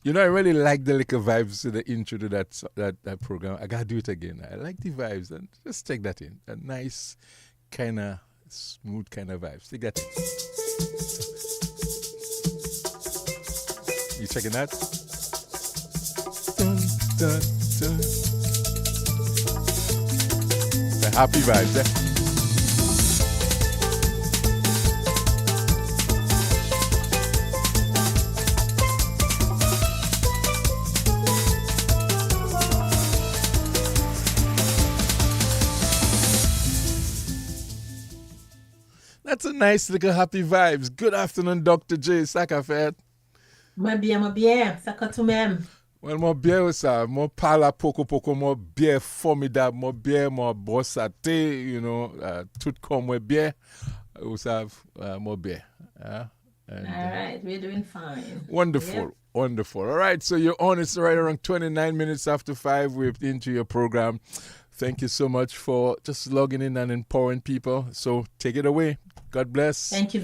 You know, I really like the little vibes to the intro to that program. I gotta do it again. I like the vibes, and just take that in. A nice, kind of smooth kind of vibes. Take that in. You checking that? Dun, dun, dun. The happy vibes, eh? That's a nice little happy vibes. Good afternoon, Dr. J. Sakafet. Moi bien, ça quand tout même. Well, mon bien ça, mon parla poco, mon bien formidable, mon bien, mon brossaté, tout comme mon bien, ou ça, mon bien. Hein? All And right, we're doing fine. wonderful, Yep. wonderful. All right, so you're on. It's right around 29 minutes after 5. We're into your program. Thank you so much for just logging in and empowering people. So take it away. God bless. Thank you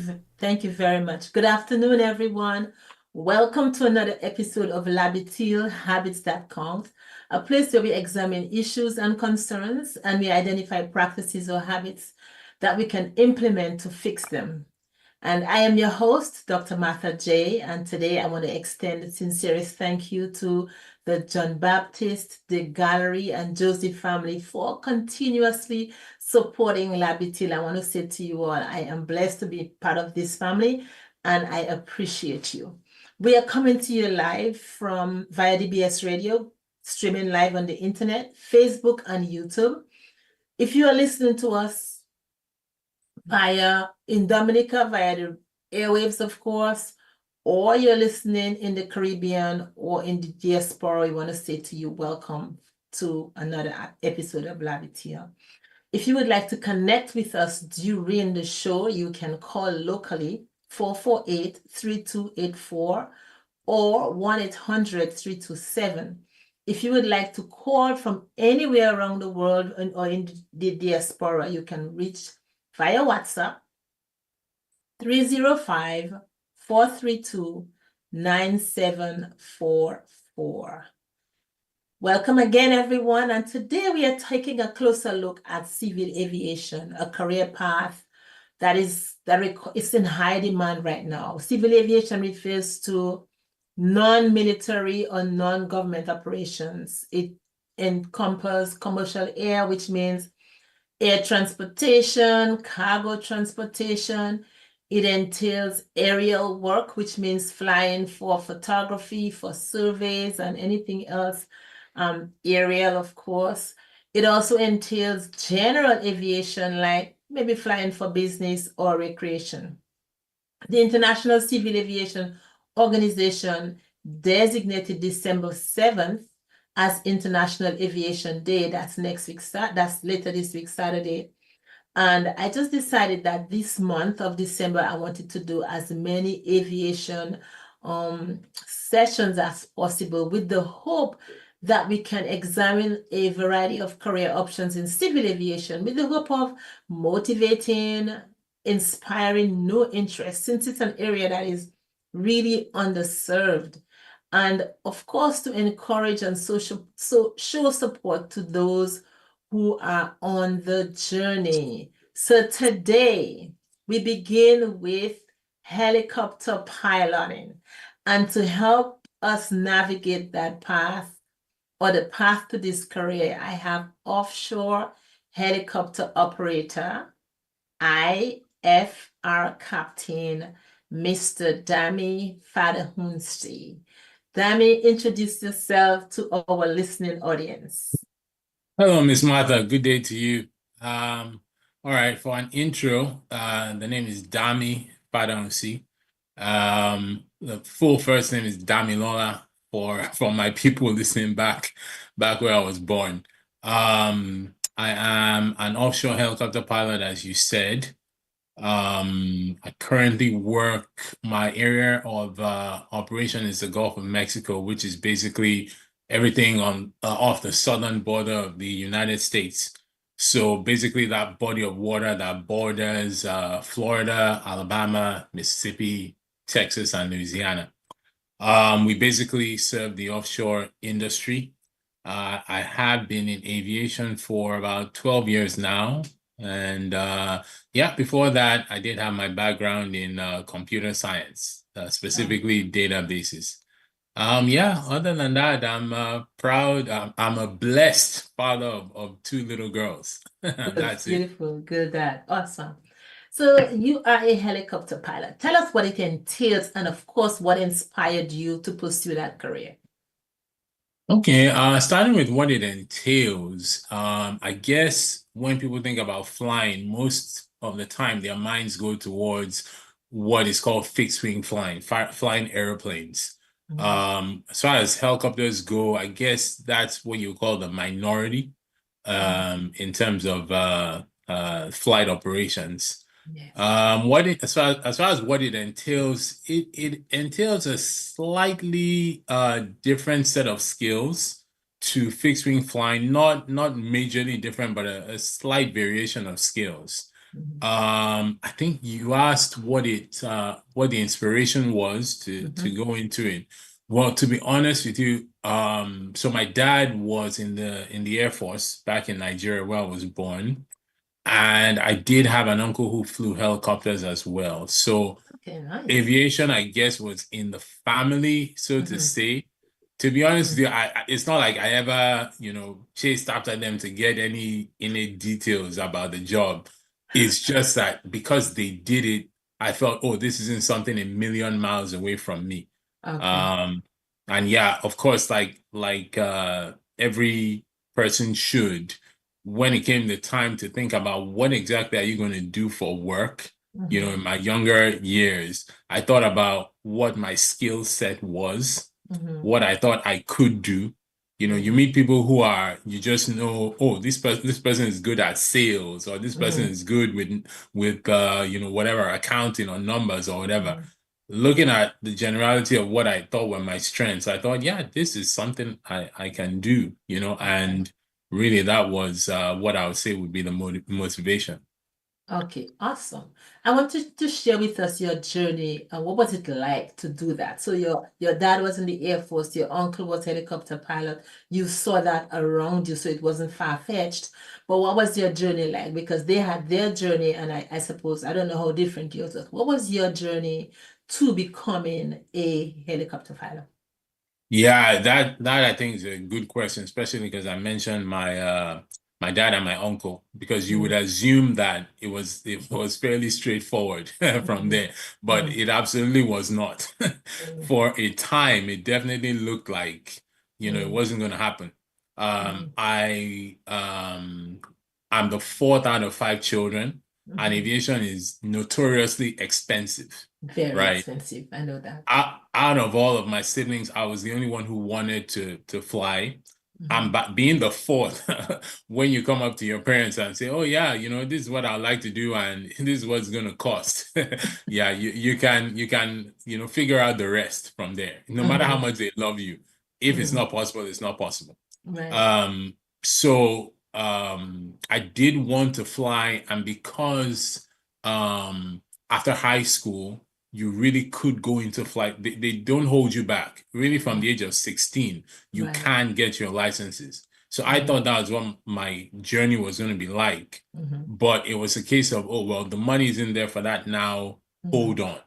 very much. Good afternoon, everyone. Welcome to another episode of Labitil Habits That Count, a place where we examine issues and concerns and we identify practices or habits that we can implement to fix them. And I am your host, Dr. Martha J. And today I want to extend a sincerest thank you to the John Baptist, the Gallery, and Joseph family for continuously supporting Labitil. I want to say to you all, I am blessed to be part of this family and I appreciate you. We are coming to you live from via DBS Radio, streaming live on the internet, Facebook, and YouTube. If you are listening to us via in Dominica via the airwaves, of course, or you're listening in the Caribbean or in the diaspora, we want to say to you, welcome to another episode of Lavitia. If you would like to connect with us during the show, you can call locally 448-3284 or 1-800-327. If you would like to call from anywhere around the world or in the diaspora, you can reach via WhatsApp 305-432-9744. Welcome again, everyone. And today we are taking a closer look at civil aviation, a career path that is in high demand right now. Civil aviation refers to non-military or non-government operations. It encompasses commercial air, which means air transportation, cargo transportation. It entails aerial work, which means flying for photography, for surveys, and anything else aerial, of course. It also entails general aviation, like maybe flying for business or recreation. The International Civil Aviation Organization designated December 7th as International Aviation Day. That's next week, that's later this week, Saturday. And I just decided that this month of December, I wanted to do as many aviation sessions as possible with the hope that we can examine a variety of career options in civil aviation with the hope of motivating, inspiring new interest, since it's an area that is really underserved. And of course, to encourage and show support to those who are on the journey. So today we begin with helicopter piloting. And to help us navigate that path or the path to this career, I have offshore helicopter operator, IFR captain, Mr. Dami Fadahunsi. Dami, introduce yourself to our listening audience. Hello, Miss Martha. Good day to you. All right, for an intro, the name is Dami Fadahunsi. The full first name is Dami Lola for my people listening back where I was born. I am an offshore helicopter pilot, as you said. I currently work, my area of operation is the Gulf of Mexico, which is basically everything on off the southern border of the United States. So basically that body of water that borders Florida, Alabama, Mississippi, Texas, and Louisiana. We basically serve the offshore industry. I have been in aviation for about 12 years now. And yeah, before that, I did have my background in computer science, specifically databases. Yeah, other than that, I'm proud. I'm a blessed father of two little girls. Good, That's it. beautiful, good, that, awesome. So you are a helicopter pilot. Tell us what it entails and of course what inspired you to pursue that career. Okay, starting with what it entails, I guess when people think about flying, most of the time their minds go towards what is called fixed wing flying, flying airplanes. As far as helicopters go, I guess that's what you call the minority, in terms of flight operations. Yes. As far as what it entails, it entails a slightly different set of skills to fixed wing flying, not majorly different, but a slight variation of skills. I think you asked what the inspiration was to go into it. Well, to be honest with you, so my dad was in the Air Force back in Nigeria where I was born. And I did have an uncle who flew helicopters as well. So Okay, nice. aviation, I guess, was in the family, so to say. To be honest with you, it's not like I ever, chased after them to get any details about the job. It's just that because they did it, I felt, oh, this isn't something a million miles away from me. Okay. And yeah, of course, every person should, when it came the time to think about what exactly are you going to do for work, in my younger years, I thought about what my skill set was, what I thought I could do. You meet people who you just know, oh, this person is good at sales, or this person is good with whatever accounting or numbers or whatever. Looking at the generality of what I thought were my strengths, I thought, yeah, this is something I can do, and really that was what I would say would be the motivation. Okay, awesome. I want to share with us your journey and what was it like to do that? So your dad was in the Air Force, your uncle was helicopter pilot. You saw that around you, so it wasn't far-fetched. But what was your journey like? Because they had their journey, and I suppose I don't know how different yours was. What was your journey to becoming a helicopter pilot? Yeah, that I think is a good question, especially because I mentioned my dad and my uncle, because you would assume that it was fairly straightforward from there, but it absolutely was not. For a time, it definitely looked like, it wasn't going to happen. I'm the fourth out of five children, and aviation is notoriously expensive, Very right? expensive. I know that. Out of all of my siblings, I was the only one who wanted to fly. And being the fourth, when you come up to your parents and say, "Oh yeah, this is what I like to do, and this is what it's going to cost," yeah, you can figure out the rest from there. No matter how much they love you, if it's not possible, it's not possible. Right. I did want to fly, and because after high school, you really could go into flight. They don't hold you back. Really, from the age of 16, you Right. can get your licenses. So I thought that was what my journey was going to be like. But it was a case of, oh, well, the money's in there for that now. Hold on.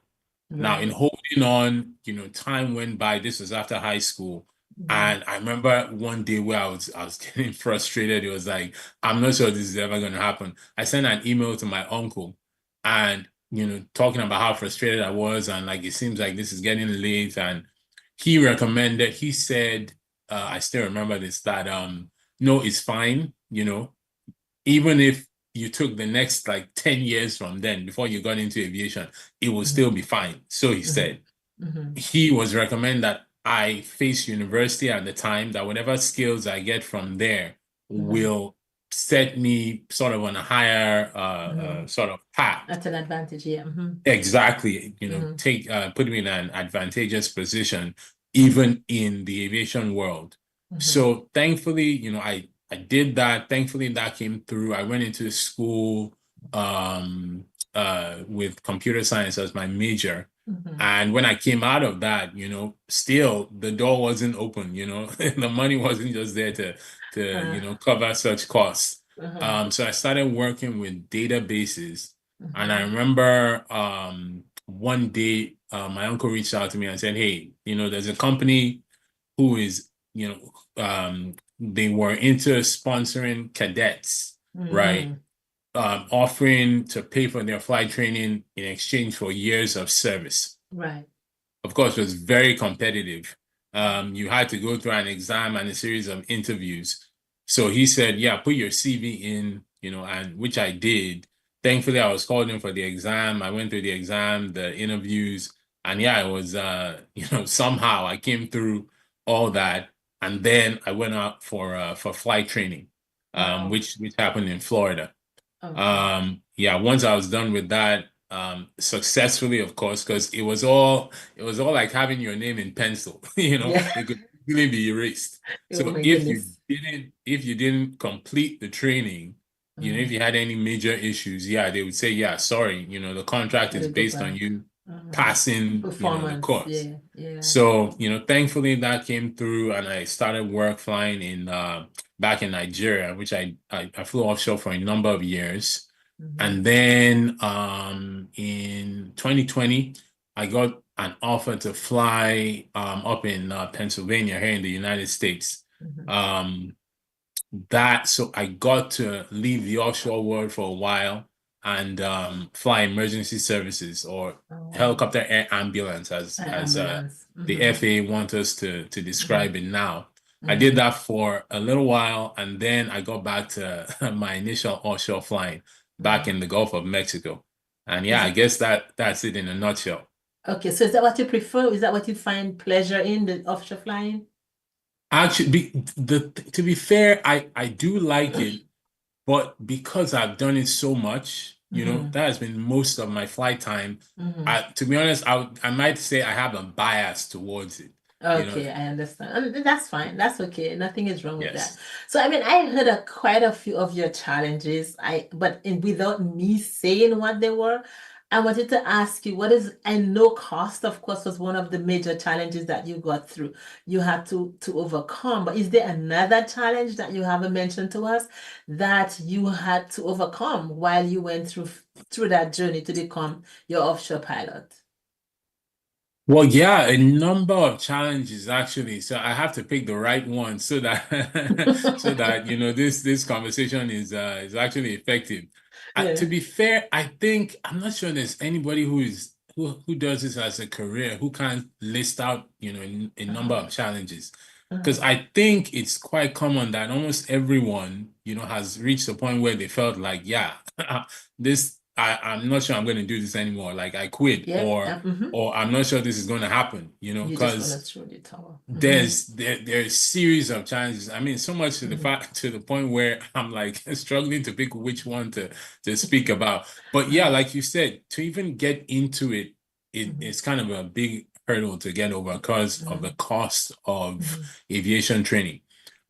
Now, in Right. holding on, time went by. This was after high school. And I remember one day where I was getting frustrated. It was like, I'm not sure this is ever going to happen. I sent an email to my uncle and, talking about how frustrated I was, and like, it seems like this is getting late. And he said, I still remember this, that, no, it's fine. Even if you took the next like 10 years from then before you got into aviation, it will still be fine. So he said, he was recommend that I face university at the time, that whatever skills I get from there will set me sort of on a higher sort of path. That's an advantage, yeah. Exactly. Put me in an advantageous position, even in the aviation world. So thankfully, I did that. Thankfully, that came through. I went into school with computer science as my major. And when I came out of that, still the door wasn't open, the money wasn't just there to cover such costs. So I started working with databases. And I remember one day my uncle reached out to me and said, hey, there's a company who is, they were into sponsoring cadets, right? Offering to pay for their flight training in exchange for years of service. Right. Of course, it was very competitive. You had to go through an exam and a series of interviews. So he said, yeah, put your CV in, and which I did. Thankfully, I was called in for the exam. I went through the exam, the interviews, and yeah, it was, somehow I came through all that. And then I went out for flight training, Wow. which happened in Florida. Okay. Yeah, once I was done with that, successfully, of course, because it was all like having your name in pencil, Yeah. it could really be erased. Oh So my if you goodness. didn't complete the training, if you had any major issues, yeah, they would say, yeah, sorry, the contract is Gotta go based on back. you passing, the Performance. course. Yeah. So, thankfully that came through and I started work flying in back in Nigeria, which I flew offshore for a number of years. And then in 2020, I got an offer to fly up in Pennsylvania here in the United States. So I got to leave the offshore world for a while and fly emergency services or helicopter air ambulance as the FAA want us to describe it now. I did that for a little while and then I got back to my initial offshore flying back in the Gulf of Mexico. And yeah, I guess that's it in a nutshell. Okay, so is that what you prefer? Is that what you find pleasure in, the offshore flying? Actually, to be fair, I do like it, but because I've done it so much, that has been most of my flight time. To be honest, I might say I have a bias towards it. Okay, I understand. And that's fine. That's okay. Nothing is wrong with Yes. that. So, I mean, I heard quite a few of your challenges. Without me saying what they were, I wanted to ask you, I know cost, of course, was one of the major challenges that you got through. You had to overcome. But is there another challenge that you haven't mentioned to us that you had to overcome while you went through that journey to become your offshore pilot? Well, yeah, a number of challenges actually. So I have to pick the right one so that this conversation is actually effective. To be fair, I think I'm not sure there's anybody who does this as a career who can list out a number of challenges. Because I think it's quite common that almost everyone has reached a point where they felt like, yeah, I'm not sure I'm going to do this anymore. Like I quit, or I'm not sure this is going to happen. You just want to throw the towel. There's a series of challenges. I mean, so much to the point where I'm like struggling to pick which one to speak about. But yeah, like you said, to even get into it, it's kind of a big hurdle to get over because of the cost of aviation training.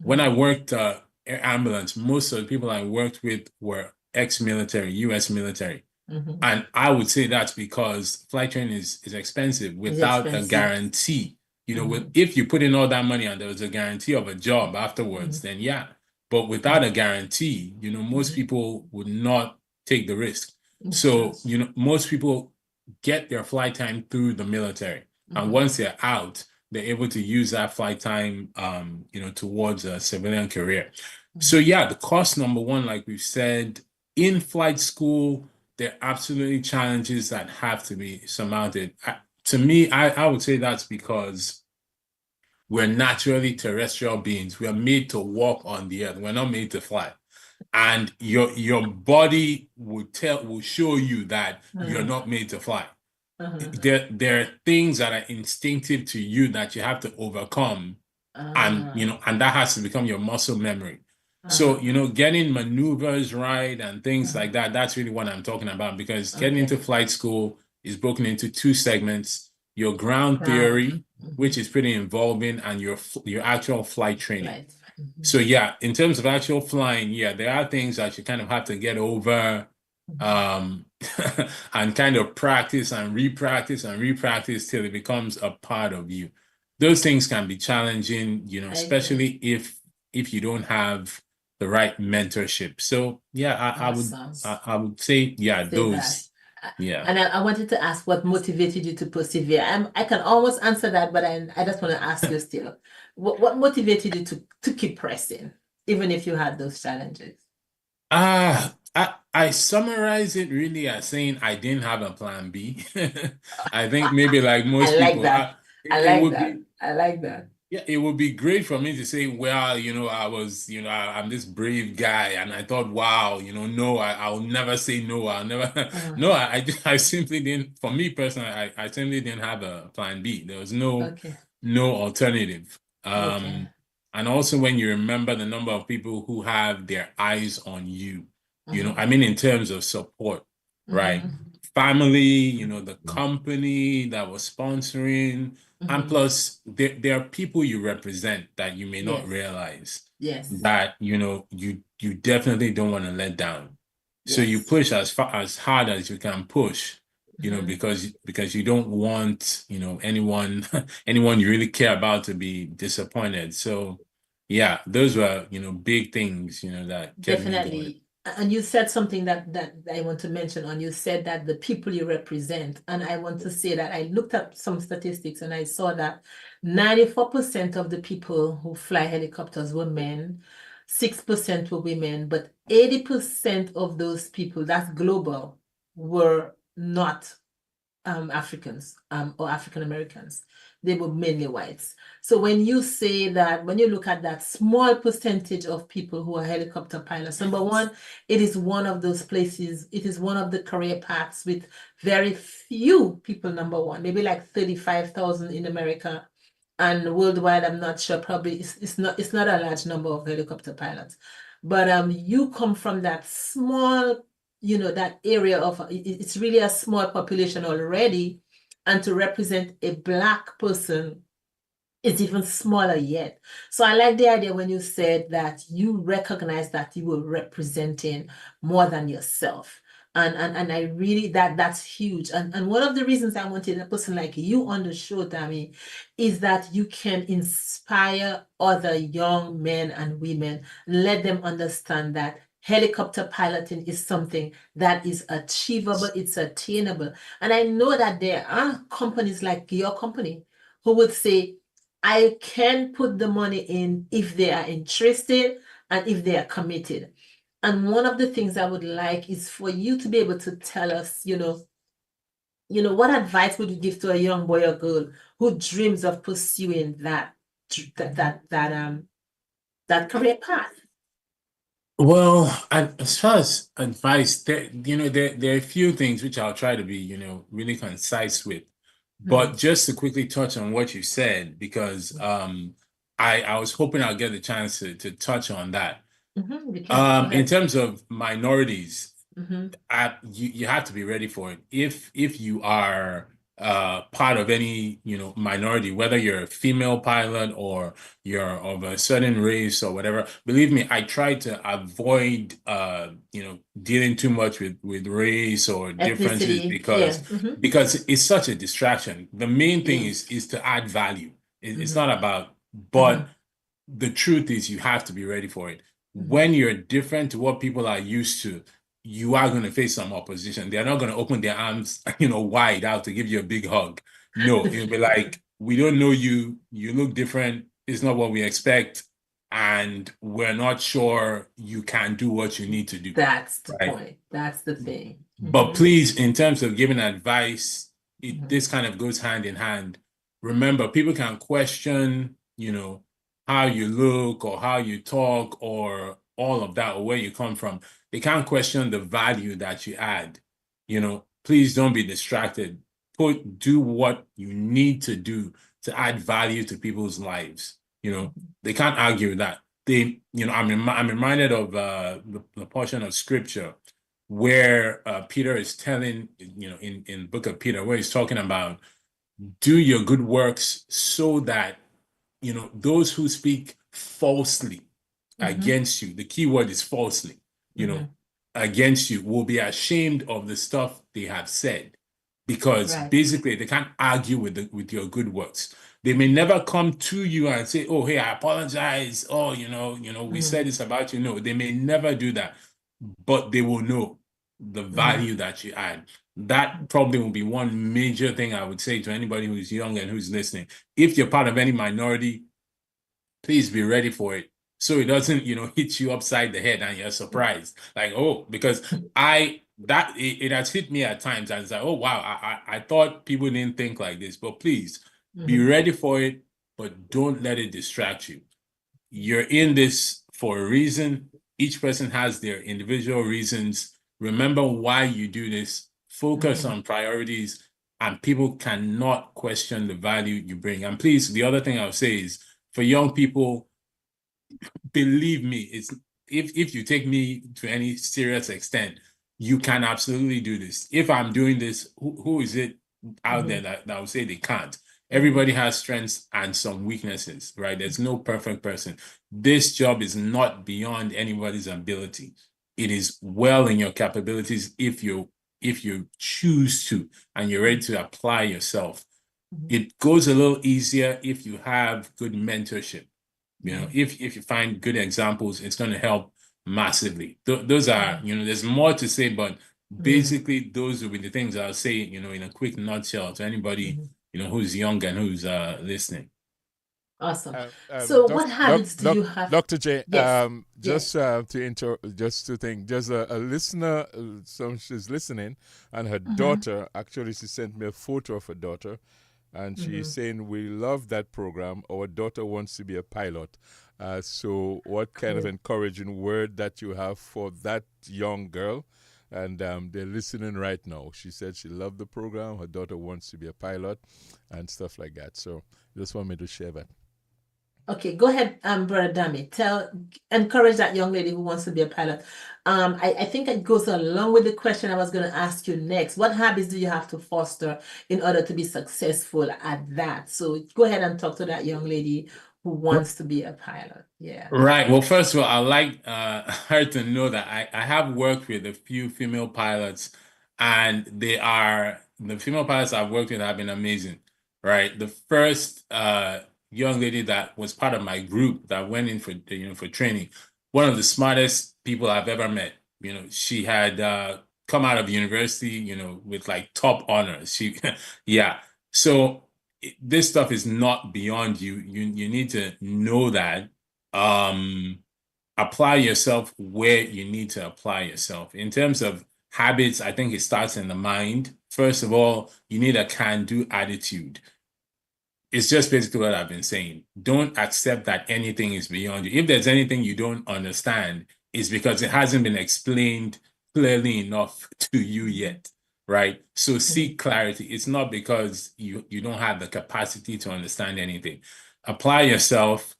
When I worked air ambulance, most of the people I worked with were ex-military, U.S. military. And I would say that's because flight training is expensive without a guarantee. If you put in all that money and there was a guarantee of a job afterwards, then yeah. But without a guarantee, most people would not take the risk. So, most people get their flight time through the military. And once they're out, they're able to use that flight time, towards a civilian career. So yeah, the cost number one, like we've said, in flight school, there are absolutely challenges that have to be surmounted. To me, I would say that's because we're naturally terrestrial beings. We are made to walk on the earth. We're not made to fly. And your body will show you that you're not made to fly. There are things that are instinctive to you that you have to overcome. And that has to become your muscle memory. So, getting maneuvers right and things like that, that's really what I'm talking about, because getting into flight school is broken into two segments: your ground theory, which is pretty involving, and your actual flight training. So yeah, in terms of actual flying, yeah, there are things that you kind of have to get over and kind of practice and repractice till it becomes a part of you. Those things can be challenging, I agree. especially if you don't have the right mentorship. So yeah, Awesome. I would say, yeah, Say those. that. Yeah. And I wanted to ask what motivated you to persevere. I can almost answer that, but I just want to ask you still. What motivated you to keep pressing, even if you had those challenges? I summarize it really as saying I didn't have a plan B. I think maybe like most I like people, that. I it like would that. be, I like that. yeah, it would be great for me to say, well, I was, I'm this brave guy, and I thought, wow, no, I'll never say no. I'll never, no, I simply didn't. For me personally, I simply didn't have a plan B. There was Okay. no alternative. Okay. And also when you remember the number of people who have their eyes on you, I Mhm. mean, in terms of support, right? Mhm. Family, the company that was sponsoring. And Mhm. plus, there are people you represent that you may not Yes. realize Yes. that, you definitely don't want to let down. So you Yes. push as hard as you can push, Mhm. because you don't want, anyone anyone you really care about to be disappointed. So yeah, those were, big things, that kept me going. Definitely. And you said something that I want to mention on. You said that the people you represent, and I want to say that I looked up some statistics and I saw that 94% of the people who fly helicopters were men, 6% were women, but 80% of those people, that's global, were not Africans or African Americans. They were mainly whites. So when you say that, when you look at that small percentage of people who are helicopter pilots, number one, it is one of those places, it is one of the career paths with very few people, number one, maybe like 35,000 in America. And worldwide, I'm not sure, probably it's not a large number of helicopter pilots. But you come from that small, that area of it's really a small population already, and to represent a Black person is even smaller yet. So I like the idea when you said that you recognize that you were representing more than yourself. And I really that's huge. And one of the reasons I wanted a person like you on the show, Dami, is that you can inspire other young men and women, let them understand that helicopter piloting is something that is achievable, it's attainable. And I know that there are companies like your company who would say, I can put the money in if they are interested and if they are committed. And one of the things I would like is for you to be able to tell us, what advice would you give to a young boy or girl who dreams of pursuing that career path? Well, as far as advice, there are a few things which I'll try to be, really concise with. Hmm. But just to quickly touch on what you said, because I was hoping I'll get the chance to touch on that. We can. Go In ahead. terms of minorities, Hmm. you have to be ready for it. If you are part of any minority, whether you're a female pilot or you're of a certain race or whatever, believe me, I try to avoid dealing too much with race or differences Ethnicity. Yeah. because it's such a distraction. The main It thing is. is to add value. It's Hmm. not about, Hmm. but the truth is you have to be ready for it. Hmm. When you're different to what people are used to, you are going to face some opposition. They're not going to open their arms, wide out to give you a big hug. No, it'll be like, we don't know you. You look different. It's not what we expect. And we're not sure you can do what you need to do. That's the Right. point. That's the thing. But please, in terms of giving advice, Mhm. this kind of goes hand in hand. Remember, people can question, how you look or how you talk or all of that or where you come from. They can't question the value that you add. Please don't be distracted. Do what you need to do to add value to people's lives. They can't argue with that. I'm reminded of the portion of scripture where Peter is telling, in book of Peter, where he's talking about do your good works so that, those who speak falsely Mhm. against you, the key word is falsely, Mhm. against you will be ashamed of the stuff they have said, because Right. basically they can't argue with your good works. They may never come to you and say, "Oh, hey, I apologize. Oh, we said this about you." No, they may never do that, but they will know the value that you add. That probably will be one major thing I would say to anybody who's young and who's listening. If you're part of any minority, please be ready for it, so it doesn't, hit you upside the head and you're surprised. Like, oh, because it has hit me at times and it's like, oh wow, I thought people didn't think like this. But please be ready for it, but don't let it distract you. You're in this for a reason. Each person has their individual reasons. Remember why you do this. Focus on priorities, and people cannot question the value you bring. And please, the other thing I'll say is, for young people, believe me, it's if you take me to any serious extent, you can absolutely do this. If I'm doing this, who is it out there that will say they can't? Everybody has strengths and some weaknesses, right? There's no perfect person. This job is not beyond anybody's ability. It is well in your capabilities if you choose to and you're ready to apply yourself. It goes a little easier if you have good mentorship. If you find good examples, it's going to help massively. Those are, there's more to say, but basically those will be the things I'll say, in a quick nutshell to anybody, who's young and who's listening. Awesome. So what habits do you have? Dr. J, Yes. just to think, there's a listener, she's listening, and her daughter, actually, she sent me a photo of her daughter, and she's saying, we love that program. Our daughter wants to be a pilot. So what kind of encouraging word that you have for that young girl? And they're listening right now. She said she loved the program. Her daughter wants to be a pilot and stuff like that. So just want me to share that. Okay, go ahead, Brother Dami. Encourage that young lady who wants to be a pilot. I think it goes along with the question I was going to ask you next. What habits do you have to foster in order to be successful at that? So go ahead and talk to that young lady who wants to be a pilot. Yeah. Right. Well, first of all, I'd like her to know that I have worked with a few female pilots, and the female pilots I've worked with have been amazing. Right. The first young lady that was part of my group that went in for training, one of the smartest people I've ever met. She had come out of university, with like top honors. Yeah. So this stuff is not beyond you. You need to know that. Apply yourself where you need to apply yourself. In terms of habits, I think it starts in the mind. First of all, you need a can-do attitude. It's just basically what I've been saying. Don't accept that anything is beyond you. If there's anything you don't understand, it's because it hasn't been explained clearly enough to you yet, right? So seek clarity. It's not because you don't have the capacity to understand anything. Apply yourself.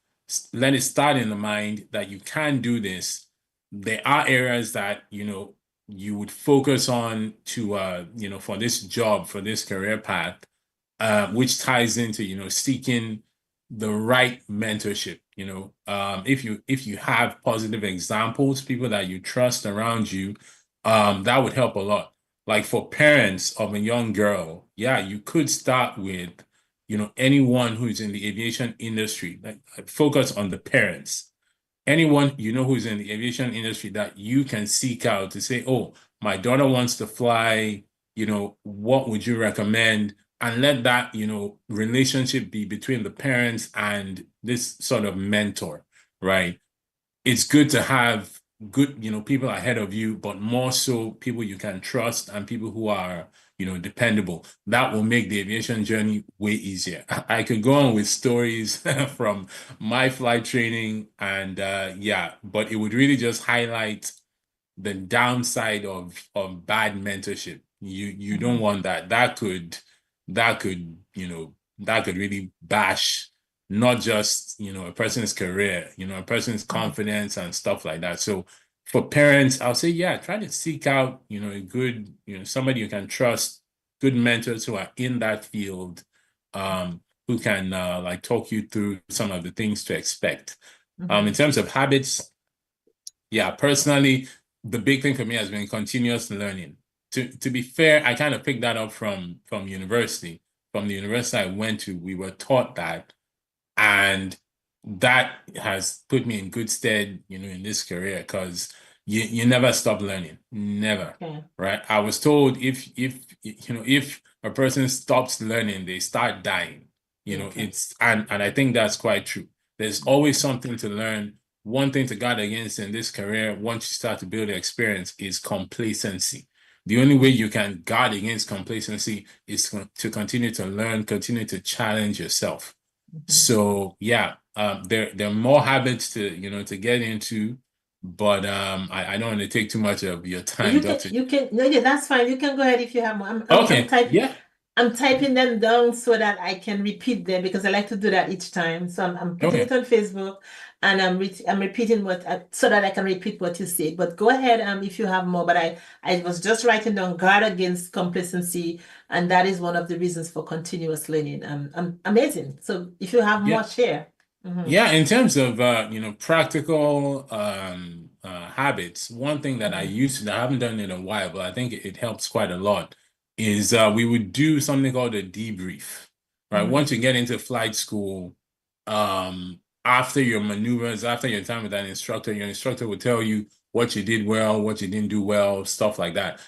Let it start in the mind that you can do this. There are areas that, you would focus on to, for this job, for this career path, which ties into, seeking the right mentorship. If you have positive examples, people that you trust around you, that would help a lot. Like for parents of a young girl, yeah, you could start with, anyone who's in the aviation industry. Like focus on the parents. Anyone who's in the aviation industry that you can seek out to say, oh, my daughter wants to fly, what would you recommend? And let that, relationship be between the parents and this sort of mentor, right? It's good to have good, people ahead of you, but more so people you can trust and people who are, dependable. That will make the aviation journey way easier. I could go on with stories from my flight training and yeah, but it would really just highlight the downside of bad mentorship. You don't want that. That could really bash not just a person's career, a person's confidence and stuff like that. So for parents, I'll say, yeah, try to seek out, a good, somebody you can trust, good mentors who are in that field, who can like talk you through some of the things to expect. In terms of habits, yeah, personally, the big thing for me has been continuous learning. To be fair, I kind of picked that up from university. From the university I went to, we were taught that, and that has put me in good stead, in this career, because you never stop learning, never. Okay. Right? I was told if a person stops learning, they start dying. Okay. And I think that's quite true. There's always something to learn. One thing to guard against in this career, once you start to build experience, is complacency. The only way you can guard against complacency is to continue to learn, continue to challenge yourself. So yeah, there are more habits to get into, but I don't want to take too much of your time, Doctor. No, yeah, that's fine. You can go ahead if you have more. I'm Okay, typing. yeah. I'm typing them down so that I can repeat them, because I like to do that each time. So I'm putting it on Facebook, and I'm repeating so that I can repeat what you say. But go ahead if you have more. But I was just writing down guard against complacency, and that is one of the reasons for continuous learning. Amazing. So if you have more, share. Yeah, in terms of practical habits, one thing that I haven't done in a while, but I think it helps quite a lot, is we would do something called a debrief. Right? Once you get into flight school, after your maneuvers, after your time with that instructor, your instructor will tell you what you did well, what you didn't do well, stuff like that.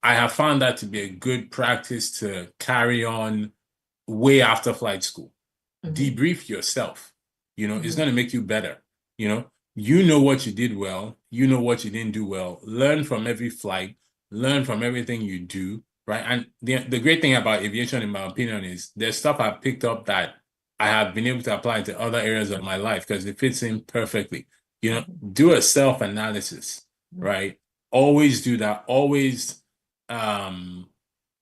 I have found that to be a good practice to carry on way after flight school. Debrief yourself. It's going to make you better. You know what you did well, you know what you didn't do well. Learn from every flight, learn from everything you do, right? And the great thing about aviation, in my opinion, is there's stuff I've picked up that I have been able to apply to other areas of my life because it fits in perfectly. Do a self-analysis, right? Always do that. Always, like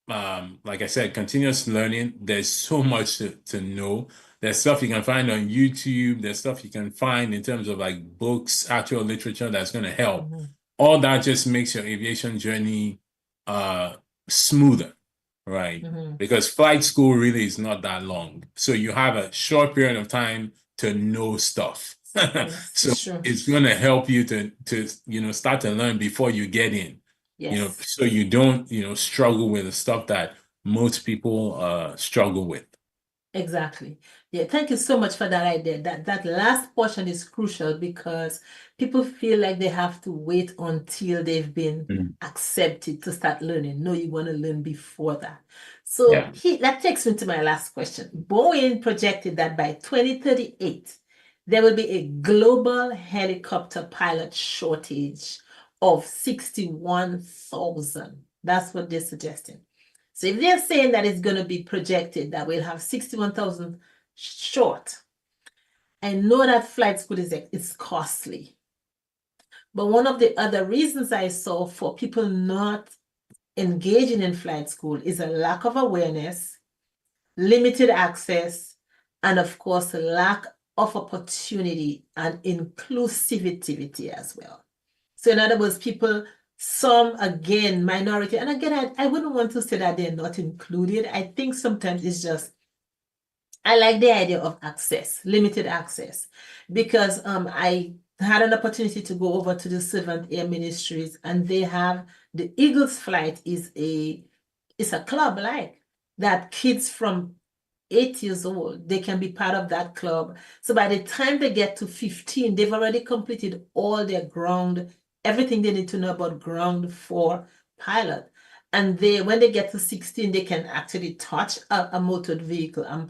I said, continuous learning. There's so much to know. There's stuff you can find on YouTube. There's stuff you can find in terms of like books, actual literature that's going to help. All that just makes your aviation journey smoother, right? Because flight school really is not that long. So you have a short period of time to know stuff. So it's going to help you to start to learn before you get in. So you don't struggle with the stuff that most people struggle with. Exactly. Yeah, thank you so much for that idea. That last portion is crucial, because people feel like they have to wait until they've been accepted to start learning. No, you want to learn before that. So that takes me to my last question. Boeing projected that by 2038, there will be a global helicopter pilot shortage of 61,000. That's what they're suggesting. So if they're saying that it's going to be projected that we'll have 61,000 short, I know that flight school is costly. But one of the other reasons I saw for people not engaging in flight school is a lack of awareness, limited access, and of course, a lack of opportunity and inclusivity as well. So in other words, some, again, minority, and again, I wouldn't want to say that they're not included. I think sometimes it's just, I like the idea of access, limited access, because I had an opportunity to go over to the Seventh Air Ministries, and they have the Eagles Flight it's a club like that. Kids from 8 years old, they can be part of that club. So by the time they get to 15, they've already completed all their ground, everything they need to know about ground for pilot. And when they get to 16, they can actually touch a motored vehicle and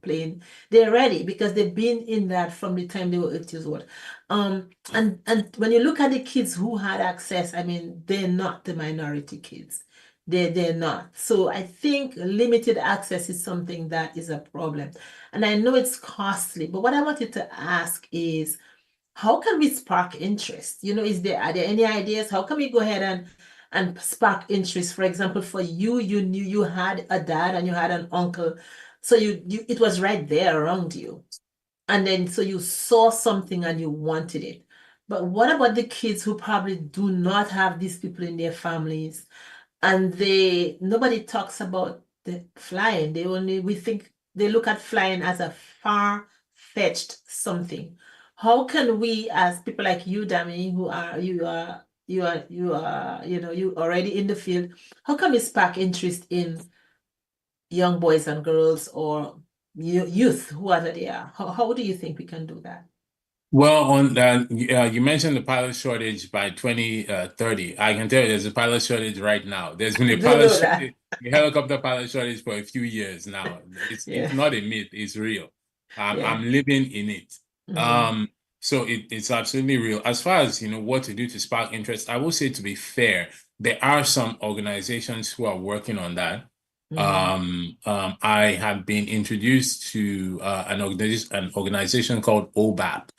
plane. They're ready because they've been in that from the time they were 8 years old. And when you look at the kids who had access, I mean, they're not the minority kids. They're not. So I think limited access is something that is a problem. And I know it's costly, but what I wanted to ask is, how can we spark interest? Are there any ideas? How can we go ahead and spark interest? For example, for you knew you had a dad and you had an uncle. So it was right there around you. And then so you saw something and you wanted it. But what about the kids who probably do not have these people in their families? And nobody talks about the flying. They look at flying as a far-fetched something. How can we, as people like you, Dami, you are you are you already in the field. How come it spark interest in young boys and girls or youth, whoever they are? How do you think we can do that? Well, you mentioned the pilot shortage by 2030. I can tell you there's a pilot shortage right now. There's been I a do pilot know that. shortage, a helicopter pilot shortage for a few years now. It's Yeah. not a myth, it's real. Yeah. I'm living in it. Mhm. So it's absolutely real. As far as what to do to spark interest, I will say, to be fair, there are some organizations who are working on that. I have been introduced to an organization called OBAP.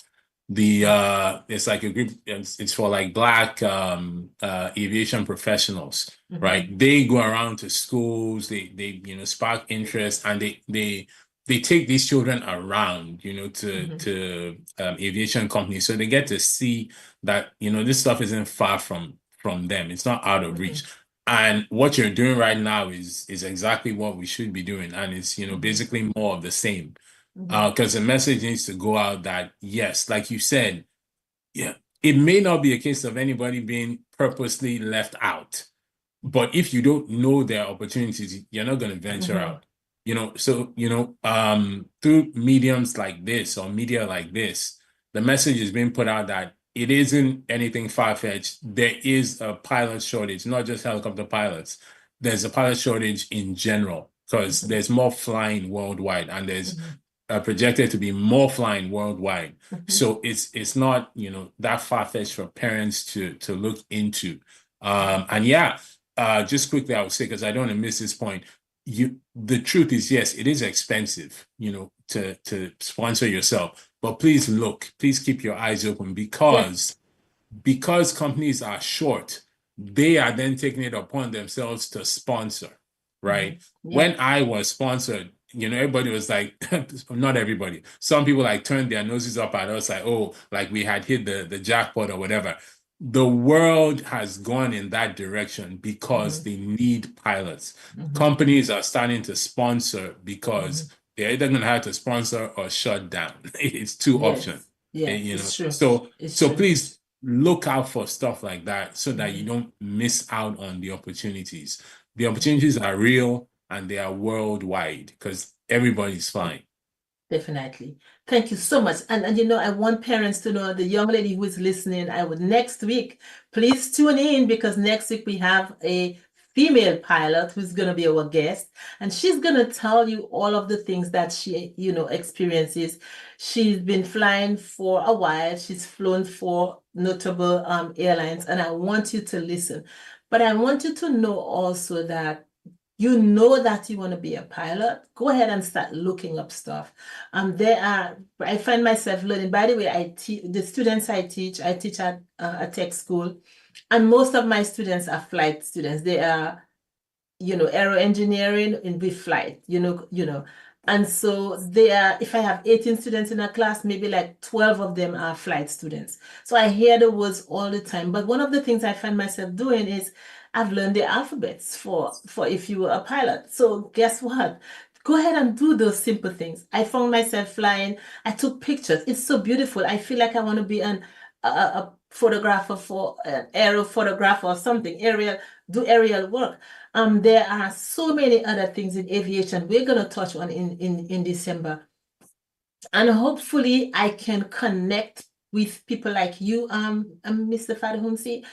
It's like a group, it's for like Black aviation professionals, right? They go around to schools, they spark interest, and they take these children around to aviation companies, so they get to see that this stuff isn't far from them. It's not out of reach. And what you're doing right now is exactly what we should be doing, and it's basically more of the same. Because the message needs to go out that, yes, like you said, yeah, it may not be a case of anybody being purposely left out, but if you don't know their opportunities, you're not going to venture out. So through mediums like this or media like this, the message is being put out that it isn't anything far-fetched. There is a pilot shortage, not just helicopter pilots. There's a pilot shortage in general because there's more flying worldwide, and there's projected to be more flying worldwide. So it's not that far-fetched for parents to look into. And yeah, just quickly, I would say, because I don't want to miss this point, the truth is, yes, it is expensive, to sponsor yourself, but please keep your eyes open, because companies are short, they are then taking it upon themselves to sponsor, right? When I was sponsored, everybody was like, not everybody. Some people like turned their noses up at us, like, oh, like we had hit the jackpot or whatever. The world has gone in that direction because they need pilots. Companies are starting to sponsor because they're either going to have to sponsor or shut down. It's two options. It's true. So please look out for stuff like that so that you don't miss out on the opportunities. The opportunities are real and they are worldwide because everybody's flying. Definitely. Thank you so much. And I want parents to know, the young lady who is listening, next week, please tune in, because next week we have a female pilot who's going to be our guest, and she's going to tell you all of the things that she, experiences. She's been flying for a while. She's flown for notable airlines, and I want you to listen. But I want you to know also that that you want to be a pilot, go ahead and start looking up stuff. I find myself learning. By the way, the students I teach at a tech school, and most of my students are flight students. They are, aero engineering with flight, And so if I have 18 students in a class, maybe like 12 of them are flight students. So I hear the words all the time. But one of the things I find myself doing is I've learned the alphabets for if you were a pilot. So guess what? Go ahead and do those simple things. I found myself flying. I took pictures. It's so beautiful. I feel like I want to be a photographer, for an aerial photographer or something, do aerial work. There are so many other things in aviation we're going to touch on in December. And hopefully I can connect with people like you, Mr. Fadahunsi,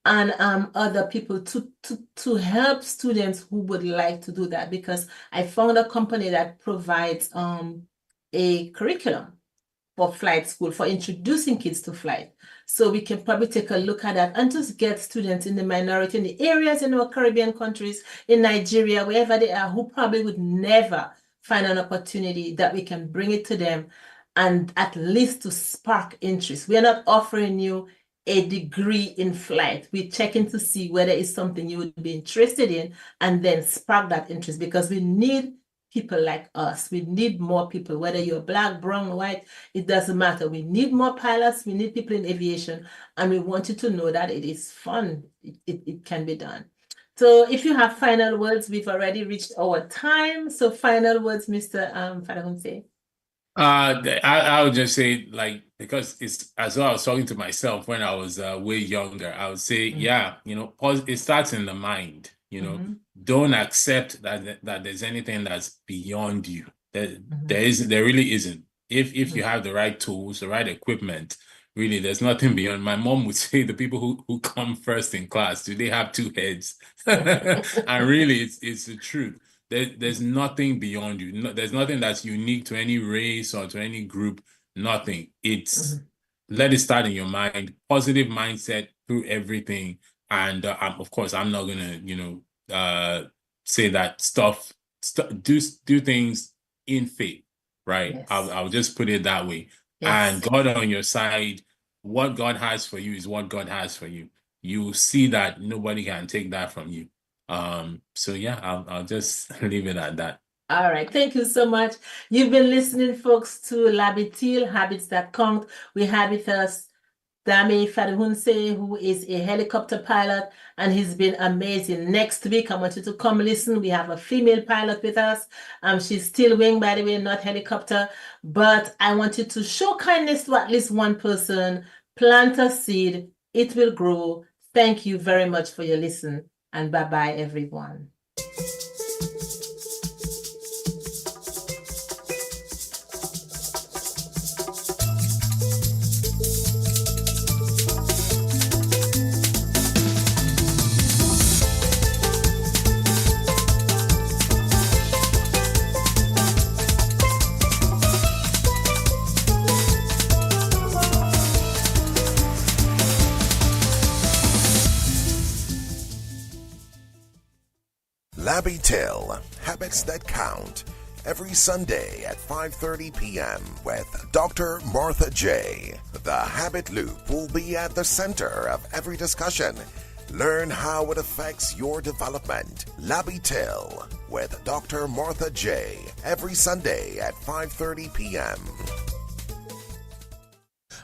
and other people to help students who would like to do that, because I found a company that provides a curriculum for flight school, for introducing kids to flight. So we can probably take a look at that and just get students in the minority, in the areas in our Caribbean countries, in Nigeria, wherever they are, who probably would never find an opportunity, that we can bring it to them, and at least to spark interest. We are not offering you a degree in flight. We're checking to see whether it's something you would be interested in, and then spark that interest, because we need people like us. We need more people, whether you're black, brown, white, it doesn't matter. We need more pilots. We need people in aviation, and we want you to know that it is fun. It can be done. So if you have final words, we've already reached our time. So final words, Mr. Fadahunsi. I would just say, like, because it's as well, I was talking to myself when I was way younger. I would say, yeah, it starts in the mind. Don't accept that there's anything that's beyond you. There really isn't. If you have the right tools, the right equipment, really, there's nothing beyond. My mom would say the people who come first in class, do they have two heads? And really, it's the truth. There's nothing beyond you. No, there's nothing that's unique to any race or to any group. Nothing. It's let it start in your mind. Positive mindset through everything. And of course, I'm not gonna, say that do things in faith, right? Yes. I'll just put it that way. Yes. And God on your side, what God has for you is what God has for you. You see that nobody can take that from you. So yeah, I'll just leave it at that. All right. Thank you so much. You've been listening, folks, to Labitil, Habits That Count. We have with us Dami Fadahunsi, who is a helicopter pilot, and he's been amazing. Next week, I want you to come listen. We have a female pilot with us. She's still wing, by the way, not helicopter. But I want you to show kindness to at least one person. Plant a seed. It will grow. Thank you very much for your listen. And bye-bye, everyone. Labitil, Habits That Count, every Sunday at 5:30 p.m. with Dr. Martha J. The Habit Loop will be at the center of every discussion. Learn how it affects your development. Labitil with Dr. Martha J. every Sunday at 5:30 p.m.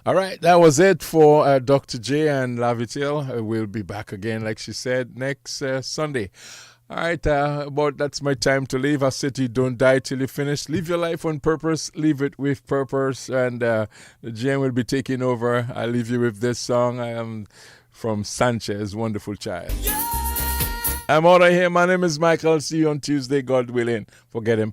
All right, that was it for Dr. J and Lavitil. We'll be back again, like she said, next Sunday. All right, that's my time to leave. I said to you, don't die till you finish. Live your life on purpose. Live it with purpose. And Jen will be taking over. I'll leave you with this song from Sanchez, Wonderful Child. I'm out of here. My name is Michael. See you on Tuesday, God willing. Forget him.